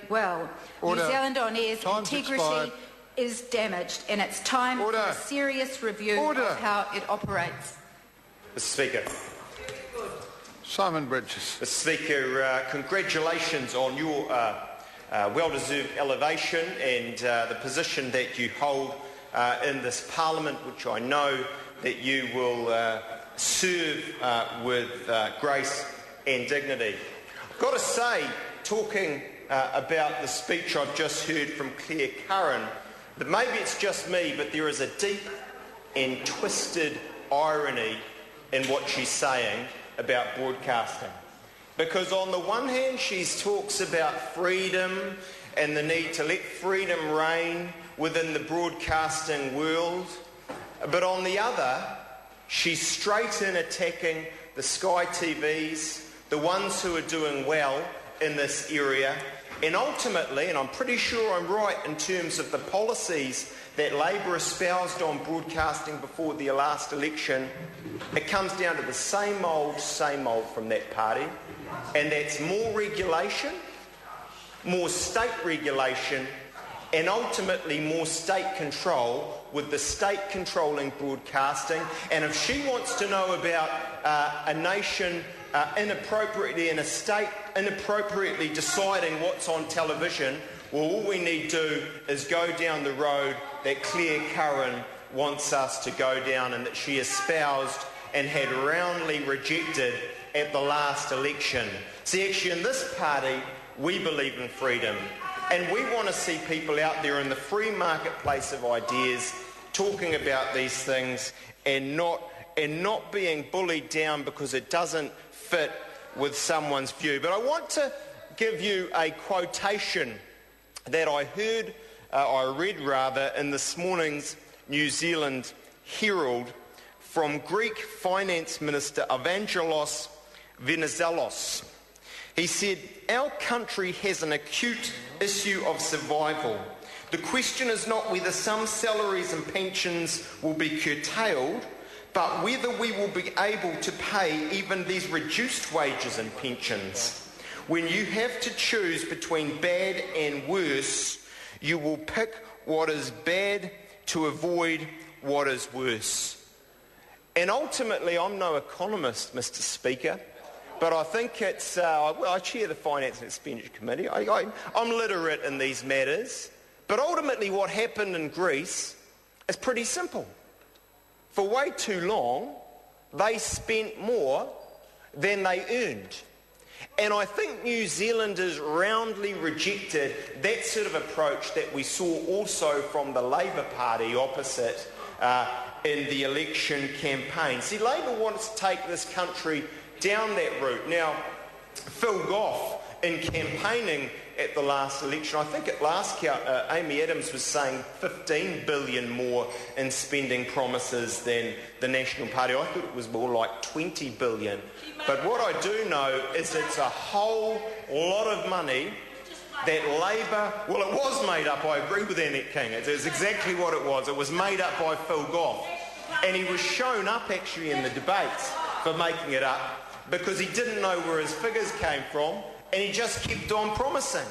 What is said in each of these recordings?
well. Order. New Zealand On Air's Time's integrity expired. is damaged, and it's time Order. for a serious review Order. of how it operates. Mr Speaker. Simon Bridges. Mr Speaker, congratulations on your well-deserved elevation and the position that you hold in this Parliament, which I know that you will serve with grace and dignity. I've got to say, talking about the speech I've just heard from Claire Curran, that maybe it's just me, but there is a deep and twisted irony in what she's saying about broadcasting. Because on the one hand, she talks about freedom and the need to let freedom reign within the broadcasting world, but on the other, she's straight in attacking the Sky TVs, the ones who are doing well in this area, and ultimately, and I'm pretty sure I'm right in terms of the policies that Labor espoused on broadcasting before the last election, it comes down to the same old from that party, and that's more regulation, more state regulation, and ultimately more state control, with the state controlling broadcasting. And if she wants to know about a nation inappropriately and a state inappropriately deciding what's on television, well, all we need to do is go down the road that Claire Curran wants us to go down and that she espoused and had roundly rejected at the last election. See, actually in this party, we believe in freedom, and we want to see people out there in the free marketplace of ideas talking about these things and not being bullied down because it doesn't fit with someone's view. But I want to give you a quotation that I read in this morning's New Zealand Herald from Greek Finance Minister Evangelos Venizelos. He said, "Our country has an acute issue of survival. The question is not whether some salaries and pensions will be curtailed, but whether we will be able to pay even these reduced wages and pensions. When you have to choose between bad and worse, you will pick what is bad to avoid what is worse." And ultimately, I'm no economist, Mr Speaker, but I think it's, I chair the Finance and Expenditure Committee. I'm literate in these matters. But ultimately what happened in Greece is pretty simple. For way too long, they spent more than they earned. And I think New Zealanders roundly rejected that sort of approach that we saw also from the Labor Party opposite in the election campaign. See, Labor wants to take this country down that route. Now, Phil Goff, in campaigning at the last election, I think at last count, Amy Adams was saying 15 billion more in spending promises than the National Party. I thought it was more like 20 billion. But what I do know is it's a whole lot of money that Labor, well, it was made up, I agree with Annette King, it's exactly what it was. It was made up by Phil Goff. And he was shown up actually in the debates for making it up because he didn't know where his figures came from, and he just kept on promising.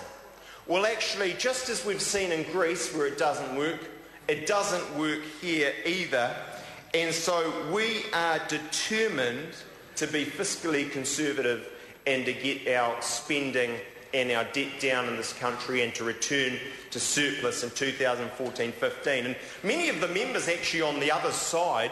Well, actually, just as we've seen in Greece where it doesn't work here either. And so we are determined to be fiscally conservative and to get our spending and our debt down in this country and to return to surplus in 2014-15. And many of the members actually on the other side,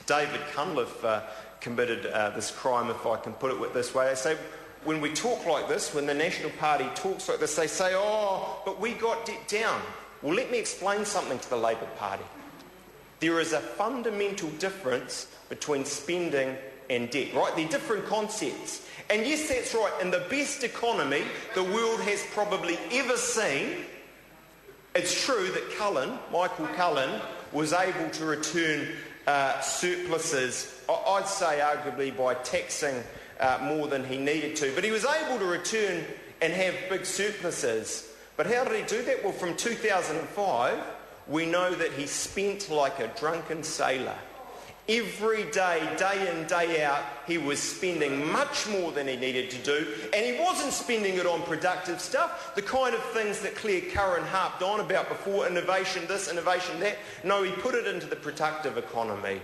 David Cunliffe committed this crime, if I can put it this way. They say, when we talk like this, when the National Party talks like this, they say, oh, but we got debt down. Well, let me explain something to the Labor Party. There is a fundamental difference between spending and debt, right? They're different concepts. And yes, that's right, in the best economy the world has probably ever seen, it's true that Michael Cullen, was able to return surpluses, I'd say arguably by taxing more than he needed to. But he was able to return and have big surpluses. But how did he do that? Well, from 2005, we know that he spent like a drunken sailor. Every day, day in, day out, he was spending much more than he needed to do, and he wasn't spending it on productive stuff, the kind of things that Claire Curran harped on about before, innovation this, innovation that. No, he put it into the productive economy.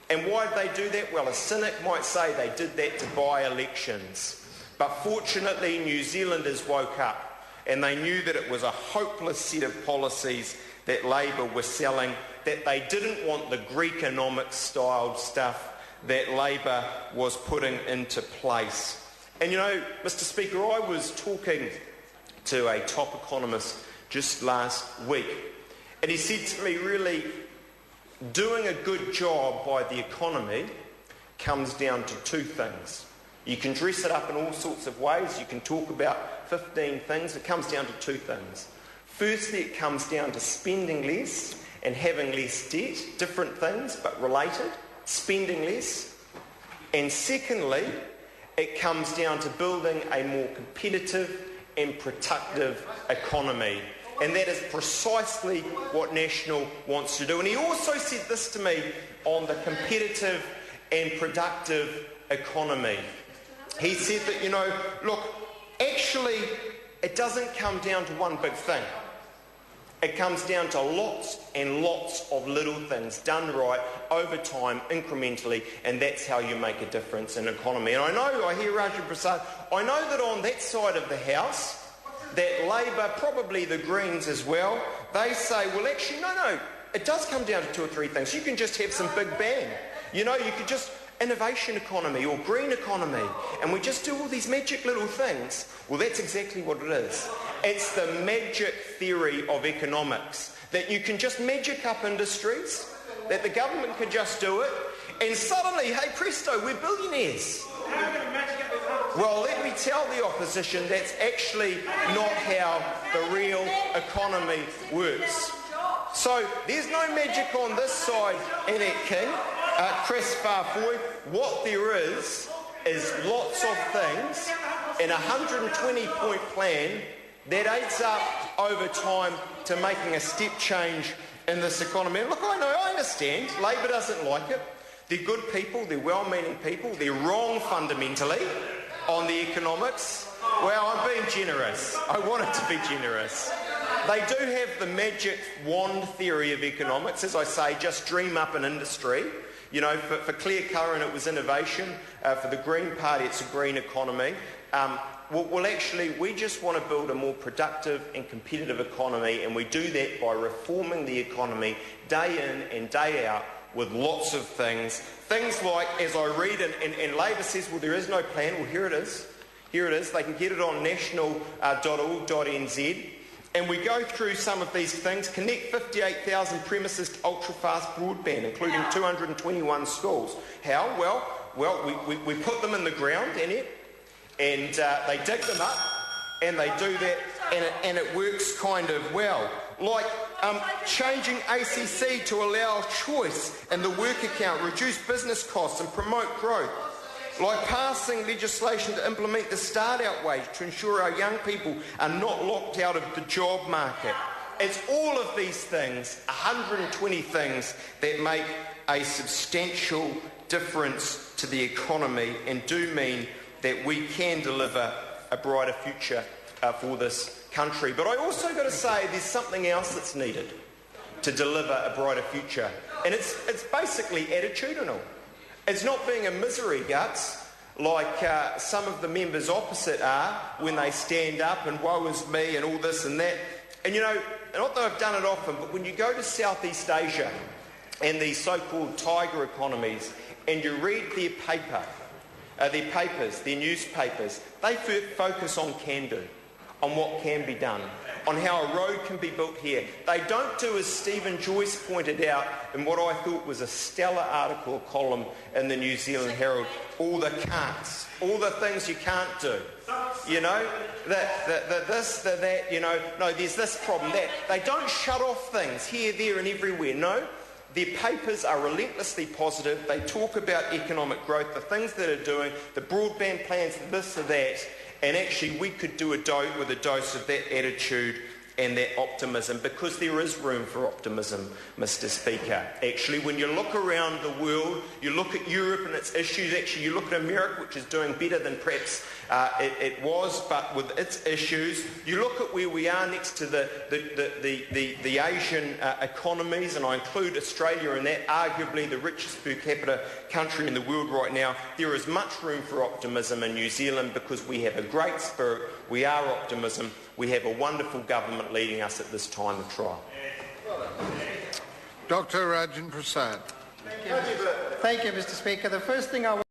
And why did they do that? Well, a cynic might say they did that to buy elections. But fortunately, New Zealanders woke up, and they knew that it was a hopeless set of policies that Labour were selling, that they didn't want the Greekonomics-styled stuff that Labour was putting into place. And you know, Mr Speaker, I was talking to a top economist just last week, and he said to me, really, doing a good job by the economy comes down to two things. You can dress it up in all sorts of ways, you can talk about 15 things, it comes down to two things. Firstly, it comes down to spending less and having less debt, different things but related, spending less. And secondly, it comes down to building a more competitive and productive economy. And that is precisely what National wants to do. And he also said this to me on the competitive and productive economy. He said that, you know, look, actually, it doesn't come down to one big thing. It comes down to lots and lots of little things done right over time, incrementally, and that's how you make a difference in economy. And I hear Raju Prasad, I know that on that side of the House, that Labour, probably the Greens as well, they say, well, actually, no, it does come down to two or three things. You can just have some big bang. You know, you could just innovation economy or green economy, and we just do all these magic little things. Well, that's exactly what it is. It's the magic theory of economics, that you can just magic up industries, that the government can just do it, and suddenly, hey presto, we're billionaires. Well, let me tell the opposition that's actually not how the real economy works. So there's no magic on this side, Annette King, Chris Farfoy. What there is lots of things in a 120-point plan that adds up over time to making a step change in this economy. And look, I understand, Labour doesn't like it. They're good people, they're well-meaning people, they're wrong fundamentally on the economics. Well, I'm being generous. I want it to be generous. They do have the magic wand theory of economics, as I say, just dream up an industry. You know, for Claire Curran it was innovation, for the Green Party it's a green economy. Well, actually, we just want to build a more productive and competitive economy, and we do that by reforming the economy day in and day out with lots of things. Things like, as I read, and Labour says, well, there is no plan. Well, here it is. Here it is. They can get it on national.org.nz. And we go through some of these things. Connect 58,000 premises to ultra-fast broadband, including 221 schools. How? Well, we put them in the ground, Annette, and they dig them up, and they do that, and it works kind of well. Like changing ACC to allow choice in the work account, reduce business costs and promote growth. Like passing legislation to implement the start-out wage to ensure our young people are not locked out of the job market. It's all of these things, 120 things, that make a substantial difference to the economy and do mean that we can deliver a brighter future for this country. But I also got to say there's something else that's needed to deliver a brighter future, and it's basically attitudinal. It's not being a misery guts like some of the members opposite are when they stand up and woe is me and all this and that. And you know, not that I've done it often, but when you go to Southeast Asia and these so-called tiger economies and you read their papers, their newspapers, they focus on can do, on what can be done, on how a road can be built here. They don't do, as Stephen Joyce pointed out in what I thought was a stellar article, column in the New Zealand Herald, all the can'ts, all the things you can't do. You know, this, that, you know, no, there's this problem, that. They don't shut off things here, there and everywhere, no. Their papers are relentlessly positive. They talk about economic growth, the things that are doing, the broadband plans, this or that. And actually, we could do with a dose of that attitude and that optimism, because there is room for optimism, Mr. Speaker. Actually, when you look around the world, you look at Europe and its issues, actually you look at America, which is doing better than perhaps it was, but with its issues, you look at where we are next to the Asian economies, and I include Australia in that, arguably the richest per capita country in the world right now. There is much room for optimism in New Zealand because we have a great spirit, we are optimism, we have a wonderful government leading us at this time of trial. Dr. Rajan Prasad. Thank you, Mr. Speaker. The first thing I